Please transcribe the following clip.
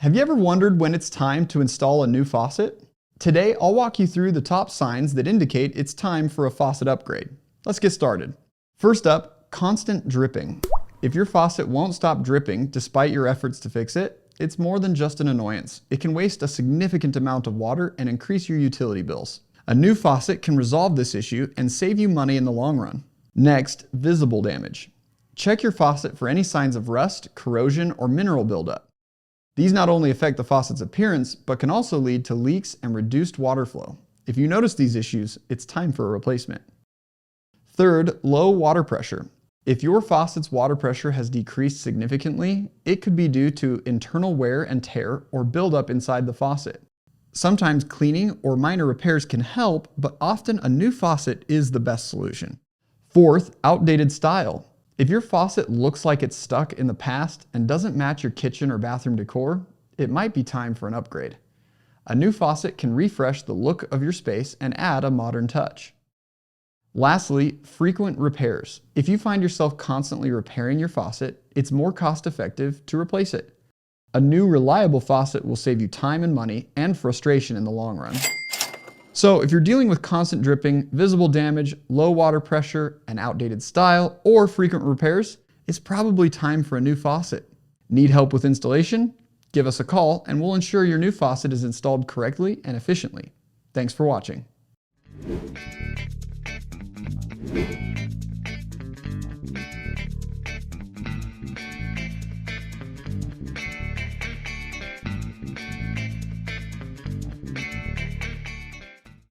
Have you ever wondered when it's time to install a new faucet? Today, I'll walk you through the top signs that indicate it's time for a faucet upgrade. Let's get started. First up, constant dripping. If your faucet won't stop dripping despite your efforts to fix it, it's more than just an annoyance. It can waste a significant amount of water and increase your utility bills. A new faucet can resolve this issue and save you money in the long run. Next, visible damage. Check your faucet for any signs of rust, corrosion, or mineral buildup. These not only affect the faucet's appearance, but can also lead to leaks and reduced water flow. If you notice these issues, it's time for a replacement. Third, low water pressure. If your faucet's water pressure has decreased significantly, it could be due to internal wear and tear or buildup inside the faucet. Sometimes cleaning or minor repairs can help, but often a new faucet is the best solution. Fourth, outdated style. If your faucet looks like it's stuck in the past and doesn't match your kitchen or bathroom decor, it might be time for an upgrade. A new faucet can refresh the look of your space and add a modern touch. Lastly, frequent repairs. If you find yourself constantly repairing your faucet, it's more cost-effective to replace it. A new reliable faucet will save you time and money and frustration in the long run. So if you're dealing with constant dripping, visible damage, low water pressure, an outdated style, or frequent repairs, it's probably time for a new faucet. Need help with installation? Give us a call and we'll ensure your new faucet is installed correctly and efficiently. Thanks for watching.